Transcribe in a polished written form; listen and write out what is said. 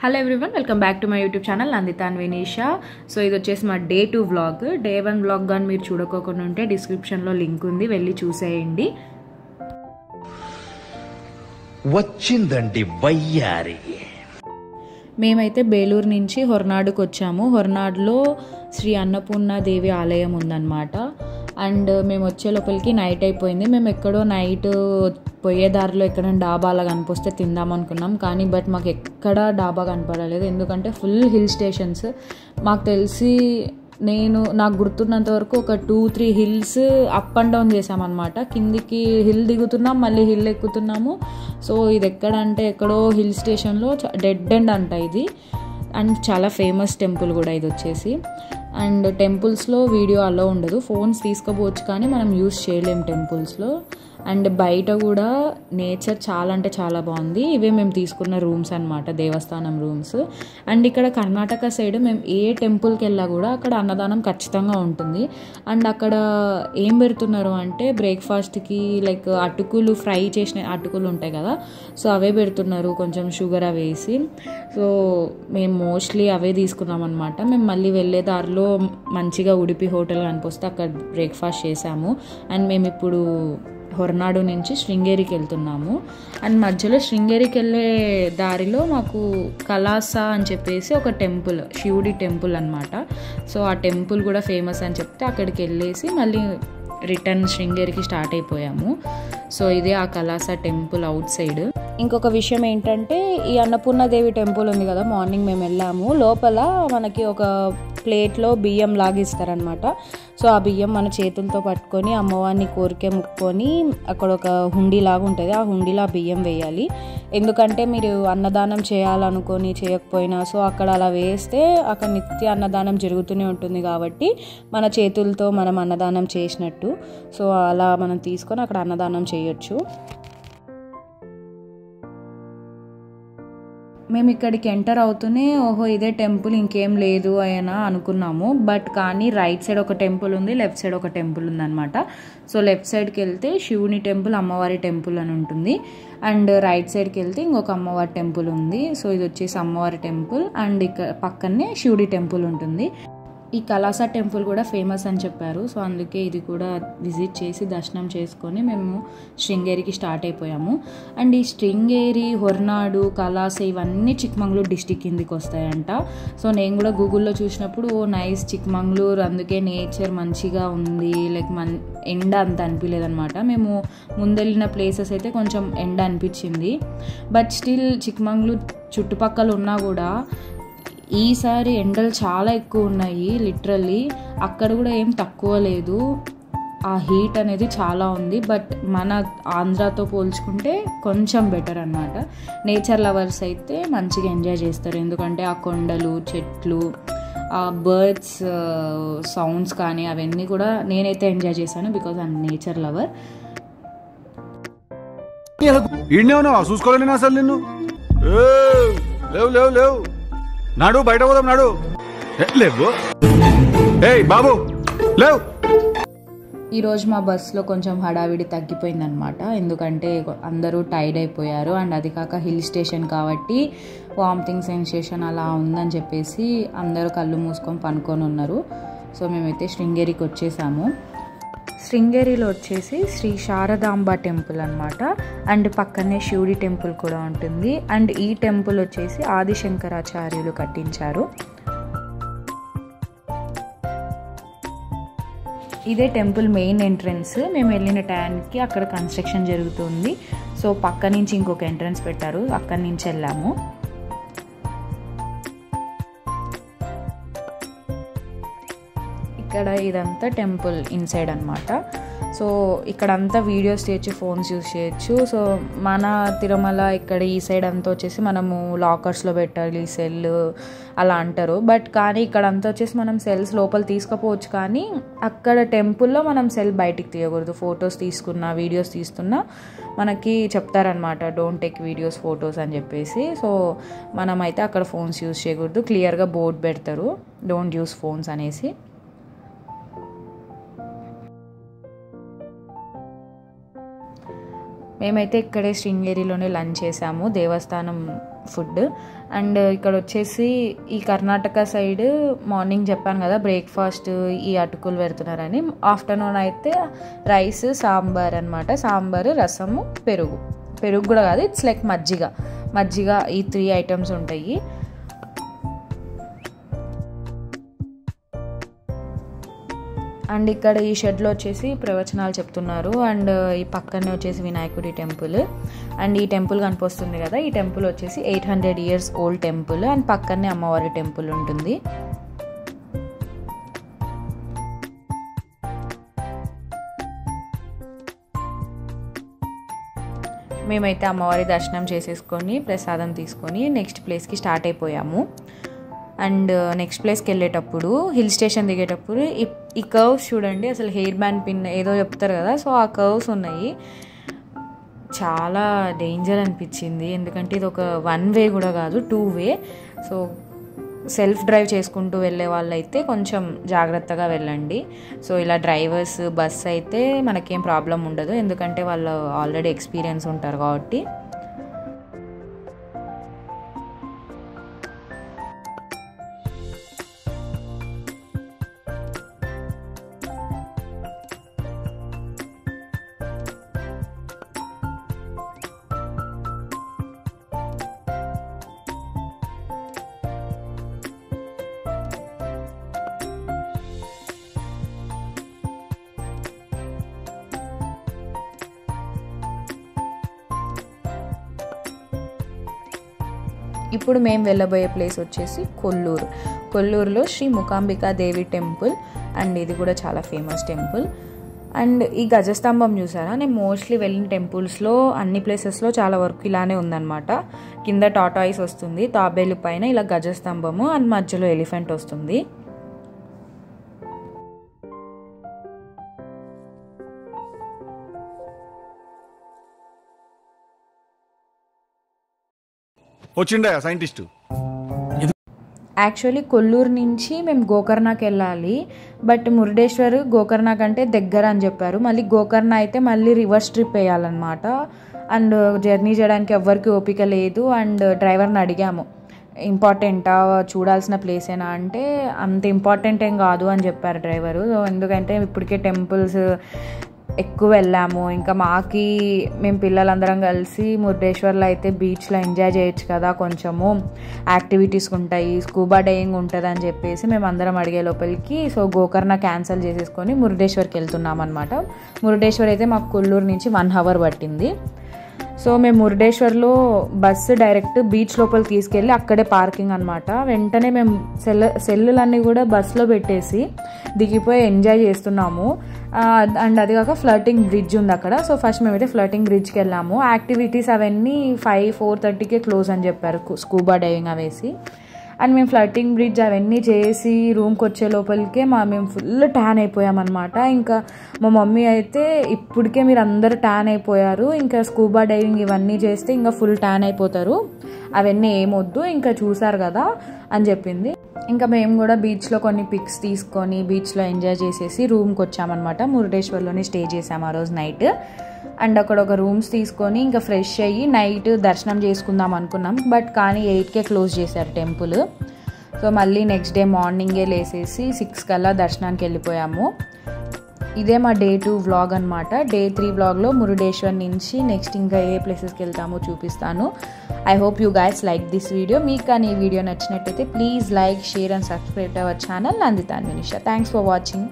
Hello everyone, welcome back to my YouTube channel Nanditha and Vineesha. So ఇది వచ్చేసి మా day 2 vlog. Day 1 vlog కానీ మీరు చూడకోకుండా ఉంటే డిస్క్రిప్షన్లో లింక్ ఉంది, వెళ్ళి చూసేయండి. వచ్చిందండి వయ్యారి. మేమైతే బేలూరు నుంచి హొర్నాడుకు వచ్చాము. హొర్నాడులో శ్రీ అన్నపూర్ణ దేవి ఆలయం ఉందన్నమాట. అండ్ మేము వచ్చే లోపలికి నైట్ అయిపోయింది. మేము ఎక్కడో నైట్ పోయే దారిలో ఎక్కడైనా డాబాలా కనిపిస్తే తిందాం అనుకున్నాం, కానీ మాకు ఎక్కడ డాబా కనపడలేదు. ఎందుకంటే ఫుల్ హిల్ స్టేషన్స్. మాకు తెలిసి నాకు గుర్తున్నంత వరకు ఒక 2-3 హిల్స్ అప్ అండ్ డౌన్ చేసామన్నమాట. కిందికి హిల్ దిగుతున్నాం, మళ్ళీ హిల్ ఎక్కుతున్నాము. సో ఇది ఎక్కడంటే ఎక్కడో హిల్ స్టేషన్లో డెడ్ ఎండ్ అంట ఇది. అండ్ చాలా ఫేమస్ టెంపుల్ కూడా ఇది వచ్చేసి. అండ్ టెంపుల్స్లో వీడియో అలో ఉండదు, ఫోన్స్ తీసుకోపోవచ్చు కానీ మనం యూస్ చేయలేం టెంపుల్స్లో. అండ్ బయట కూడా నేచర్ చాలా అంటే చాలా బాగుంది. ఇవే మేము తీసుకున్న రూమ్స్ అనమాట, దేవస్థానం రూమ్స్. అండ్ ఇక్కడ కర్ణాటక సైడ్ మేము ఏ టెంపుల్కి వెళ్ళా కూడా అక్కడ అన్నదానం ఖచ్చితంగా ఉంటుంది. అండ్ అక్కడ ఏం పెడుతున్నారు అంటే బ్రేక్ఫాస్ట్కి లైక్ అటుకులు, ఫ్రై చేసిన అటుకులు ఉంటాయి కదా, సో అవే పెడుతున్నారు, కొంచెం షుగర్ అవి వేసి. సో మేము మోస్ట్లీ అవే తీసుకున్నాం అనమాట. మేము మళ్ళీ వెళ్ళే దారిలో మంచిగా ఉడిపి హోటల్ కనిపిస్తే అక్కడ బ్రేక్ఫాస్ట్ చేసాము. అండ్ మేము ఇప్పుడు హొర్నాడు నుంచి శృంగేరికి వెళ్తున్నాము. అండ్ మధ్యలో శృంగేరికి వెళ్ళే దారిలో మాకు కలాస అని చెప్పేసి ఒక టెంపుల్, శివుడి టెంపుల్ అనమాట. సో ఆ టెంపుల్ కూడా ఫేమస్ అని చెప్తే అక్కడికి వెళ్ళేసి మళ్ళీ రిటర్న్ శృంగేరికి స్టార్ట్ అయిపోయాము. సో ఇదే ఆ కలాస టెంపుల్ అవుట్ సైడ్. ఇంకొక విషయం ఏంటంటే ఈ అన్నపూర్ణదేవి టెంపుల్ ఉంది కదా, మార్నింగ్ మేము వెళ్ళాము. లోపల మనకి ఒక ప్లేట్లో బియ్యం లాగిస్తారనమాట. సో ఆ బియ్యం మన చేతులతో పట్టుకొని అమ్మవారిని కోరిక ముక్కొని అక్కడ ఒక హుండీ లాగా ఉంటుంది, ఆ హుండీలో ఆ బియ్యం వేయాలి. ఎందుకంటే మీరు అన్నదానం చేయాలనుకొని చేయకపోయినా సో అక్కడ అలా వేస్తే అక్కడ నిత్య అన్నదానం జరుగుతూనే ఉంటుంది కాబట్టి మన చేతులతో మనం అన్నదానం చేసినట్టు. సో అలా మనం తీసుకొని అక్కడ అన్నదానం చేయొచ్చు. మేము ఇక్కడికి ఎంటర్ అవుతూనే ఓహో ఇదే టెంపుల్, ఇంకేం లేదు అయినా అనుకున్నాము. బట్ కానీ రైట్ సైడ్ ఒక టెంపుల్ ఉంది, లెఫ్ట్ సైడ్ ఒక టెంపుల్ ఉందన్నమాట. సో లెఫ్ట్ సైడ్కి వెళ్తే శివుని టెంపుల్, అమ్మవారి టెంపుల్ అని ఉంటుంది. అండ్ రైట్ సైడ్కి వెళ్తే ఇంకొక అమ్మవారి టెంపుల్ ఉంది. సో ఇది వచ్చేసి అమ్మవారి టెంపుల్. అండ్ ఇక్కడ పక్కనే శివుడి టెంపుల్ ఉంటుంది. ఈ కలాస టెంపుల్ కూడా ఫేమస్ అని చెప్పారు. సో అందుకే ఇది కూడా విజిట్ చేసి దర్శనం చేసుకొని మేము శృంగేరికి స్టార్ట్ అయిపోయాము. అండ్ ఈ శృంగేరి, హొర్నాడు, కలాస ఇవన్నీ చిక్మంగళూరు డిస్టిక్ కిందికి వస్తాయంట. సో నేను కూడా గూగుల్లో చూసినప్పుడు నైస్ చిక్మంగళూరు, అందుకే నేచర్ మంచిగా ఉంది, లైక్ ఎండ అంత అనిపించలేదన్నమాట. మేము ముందెళ్ళిన ప్లేసెస్ అయితే కొంచెం ఎండ అనిపించింది. బట్ స్టిల్ చిక్మంగళూరు చుట్టుపక్కల ఉన్నా కూడా ఈసారి ఎండలు చాలా ఎక్కువ ఉన్నాయి. లిటరల్లీ అక్కడ కూడా ఏం తక్కువ లేదు, ఆ హీట్ అనేది చాలా ఉంది. బట్ మన ఆంధ్రాతో పోల్చుకుంటే కొంచెం బెటర్ అన్నమాట. నేచర్ లవర్స్ అయితే మంచిగా ఎంజాయ్ చేస్తారు, ఎందుకంటే ఆ కొండలు, చెట్లు, ఆ బర్డ్స్ సౌండ్స్ కానీ అవన్నీ కూడా నేనైతే ఎంజాయ్ చేశాను, బికాజ్ ఐఎమ్ నేచర్ లవర్. చూసుకోలేను అసలు నిన్ను. లేవు లేవు లేవు నాడు, బయట పోదాం నాడు. లేవు బాబు లేవు. ఈరోజు మా బస్సులో కొంచెం హడావిడి తగ్గిపోయిందనమాట, ఎందుకంటే అందరూ టైర్డ్ అయిపోయారు. అండ్ అది కాక హిల్ స్టేషన్ కాబట్టి వామిటింగ్ సెన్సేషన్ అలా ఉందని చెప్పేసి అందరూ కళ్ళు మూసుకొని పనుకొని ఉన్నారు. సో మేమైతే శృంగేరికి వచ్చేసాము. శృంగేరిలో వచ్చేసి శ్రీ శారదాంబ టెంపుల్ అనమాట. అండ్ పక్కనే శివుడి టెంపుల్ కూడా ఉంటుంది. అండ్ ఈ టెంపుల్ వచ్చేసి ఆదిశంకరాచార్యులు కట్టించారు. ఇదే టెంపుల్ మెయిన్ ఎంట్రన్స్. మేము వెళ్ళిన టైంకి అక్కడ కన్స్ట్రక్షన్ జరుగుతుంది. సో పక్క నుంచి ఇంకొక ఎంట్రన్స్ పెట్టారు, అక్కడి నుంచి వెళ్ళాము. ఇక్కడ ఇదంతా టెంపుల్ ఇన్సైడ్ అనమాట. సో ఇక్కడంతా వీడియోస్ చేయొచ్చు, ఫోన్స్ యూస్ చేయొచ్చు. సో మన తిరుమల ఇక్కడ ఈ సైడ్ అంతా వచ్చేసి మనము లాకర్స్లో పెట్టాలి సెల్ అలా అంటారు. బట్ కానీ ఇక్కడ అంతా వచ్చేసి మనం సెల్స్ లోపల తీసుకుపోవచ్చు, కానీ అక్కడ టెంపుల్లో మనం సెల్ బయటికి తీయకూడదు. ఫొటోస్ తీసుకున్నా, వీడియోస్ తీస్తున్నా మనకి చెప్తారనమాట, డోంట్ టేక్ వీడియోస్, ఫొటోస్ అని చెప్పేసి. సో మనమైతే అక్కడ ఫోన్స్ యూస్ చేయకూడదు, క్లియర్గా బోర్డు పెడతారు, డోంట్ యూస్ ఫోన్స్ అనేసి. మేమైతే ఇక్కడే శృంగేరిలోనే లంచ్ చేసాము. దేవస్థానం ఫుడ్. అండ్ ఇక్కడ వచ్చేసి ఈ కర్ణాటక సైడ్ మార్నింగ్ చెప్పాను కదా బ్రేక్ఫాస్ట్ ఈ అటుకులు పెడుతున్నారని, ఆఫ్టర్నూన్ అయితే రైస్ సాంబార్ అనమాట. సాంబార్, రసము, పెరుగు కూడా కాదు, ఇట్స్ లైక్ మజ్జిగ ఈ 3 ఐటమ్స్ ఉంటాయి. అండ్ ఇక్కడ ఈ షెడ్లో వచ్చేసి ప్రవచనాలు చెప్తున్నారు. అండ్ ఈ పక్కనే వచ్చేసి వినాయకుడి టెంపుల్. అండ్ ఈ టెంపుల్ కనిపిస్తుంది కదా, ఈ టెంపుల్ వచ్చేసి 800 years ఓల్డ్ టెంపుల్. అండ్ పక్కనే అమ్మవారి టెంపుల్ ఉంటుంది. మేమైతే అమ్మవారి దర్శనం చేసేసుకొని ప్రసాదం తీసుకొని నెక్స్ట్ ప్లేస్కి స్టార్ట్ అయిపోయాము. అండ్ నెక్స్ట్ ప్లేస్కి వెళ్ళేటప్పుడు హిల్ స్టేషన్ దిగేటప్పుడు ఈ కర్వ్స్ చూడండి, అసలు హెయిర్ బ్యాండ్ పిన్ ఏదో చెప్తారు కదా, సో ఆ కర్వ్స్ ఉన్నాయి. చాలా డేంజర్ అనిపించింది, ఎందుకంటే ఇది ఒక 1 way కూడా కాదు, 2 way. సో సెల్ఫ్ డ్రైవ్ చేసుకుంటూ వెళ్ళే వాళ్ళైతే కొంచెం జాగ్రత్తగా వెళ్ళండి. సో ఇలా డ్రైవర్స్ బస్ అయితే మనకేం ప్రాబ్లం ఉండదు, ఎందుకంటే వాళ్ళు ఆల్రెడీ ఎక్స్పీరియన్స్ ఉంటారు కాబట్టి. ఇప్పుడు మేము వెళ్ళబోయే ప్లేస్ వచ్చేసి కొల్లూరులో శ్రీ మూకాంబికా దేవి టెంపుల్. అండ్ ఇది కూడా చాలా ఫేమస్ టెంపుల్. అండ్ ఈ గజస్తంభం చూసారా, నేను మోస్ట్లీ వెళ్ళిన టెంపుల్స్లో అన్ని ప్లేసెస్లో చాలా వరకు ఇలానే ఉందన్నమాట. కింద టాటాయిస్ వస్తుంది, తాబేలు పైన ఇలా గజస్తంభము, అండ్ మధ్యలో ఎలిఫెంట్ వస్తుంది. వచ్చిండే సైంటిస్ట్. యాక్చువల్లీ కొల్లూరు నుంచి మేము గోకర్ణకి వెళ్ళాలి, బట్ మురుడేశ్వర్ గోకర్ణ కంటే దగ్గర అని చెప్పారు. మళ్ళీ గోకర్ణ అయితే మళ్ళీ రివర్స్ ట్రిప్ వేయాలన్నమాట. అండ్ జర్నీ చేయడానికి ఎవ్వరికి ఓపిక లేదు. అండ్ డ్రైవర్ని అడిగాము, ఇంపార్టెంటా, చూడాల్సిన ప్లేసేనా అంటే అంత ఇంపార్టెంట్ ఏం కాదు అని చెప్పారు డ్రైవరు. ఎందుకంటే ఇప్పటికే టెంపుల్స్ ఎక్కువ వెళ్ళాము, ఇంకా మేము పిల్లలందరం కలిసి మురుడేశ్వర్లో అయితే బీచ్లో ఎంజాయ్ చేయొచ్చు కదా, కొంచెము యాక్టివిటీస్ ఉంటాయి, స్కూబా డైవింగ్ ఉంటుంది అని చెప్పేసి మేము అందరం అడిగే లోపలికి సో గోకర్ణ క్యాన్సిల్ చేసేసుకొని మురుడేశ్వర్కి వెళ్తున్నాం అనమాట. మురుడేశ్వర్ అయితే మాకు కొల్లూరు నుంచి 1 hour పట్టింది. సో మేము మురుడేశ్వర్లో బస్సు డైరెక్ట్ బీచ్ లోపలికి తీసుకెళ్ళి అక్కడే పార్కింగ్ అనమాట. వెంటనే మేము సెల్లులన్నీ కూడా బస్సులో పెట్టేసి దిగిపోయి ఎంజాయ్ చేస్తున్నాము. అండ్ అది కాక ఫ్లటింగ్ బ్రిడ్జ్ ఉంది అక్కడ. సో ఫస్ట్ మేమైతే ఫ్లటింగ్ బ్రిడ్జ్కి వెళ్ళాము. యాక్టివిటీస్ అవన్నీ 4:30కే క్లోజ్ అని చెప్పారు, స్కూబా డైవింగ్ అవేసి. అండ్ మేము ఫ్లటింగ్ బ్రిడ్జ్ అవన్నీ చేసి రూమ్కి వచ్చే లోపలికే మేము ఫుల్ ట్యాన్ అయిపోయామన్నమాట. ఇంకా మా మమ్మీ అయితే ఇప్పటికే మీరు అందరూ ట్యాన్ అయిపోయారు, ఇంకా స్కూబా డైవింగ్ ఇవన్నీ చేస్తే ఇంకా ఫుల్ ట్యాన్ అయిపోతారు, అవన్నీ ఏమొద్దు, ఇంకా చూసారు కదా అని చెప్పింది. ఇంకా మేము కూడా బీచ్లో కొన్ని పిక్స్ తీసుకొని బీచ్లో ఎంజాయ్ చేసేసి రూమ్కి వచ్చామన్నమాట. మురుడేశ్వర్లోనే స్టే చేసాము ఆ రోజు నైట్. అండ్ అక్కడ ఒక రూమ్స్ తీసుకొని ఇంకా ఫ్రెష్ అయ్యి నైట్ దర్శనం చేసుకుందాం అనుకున్నాం, బట్ కానీ 8కే క్లోజ్ చేశారు టెంపుల్. సో మళ్ళీ నెక్స్ట్ డే మార్నింగే లేసేసి 6 కల్లా దర్శనానికి వెళ్ళిపోయాము. ఇదే మా Day 2 వ్లాగ్ అనమాట. Day 3 వ్లాగ్లో మురుడేశ్వర్ నుంచి నెక్స్ట్ ఇంకా ఏ ప్లేసెస్కి వెళ్తామో చూపిస్తాను. I hope you guys like this video. మీకు కానీ ఈ వీడియో నచ్చినట్టయితే please like, share and subscribe to our channel Nandithan Vinisha. Thanks for watching.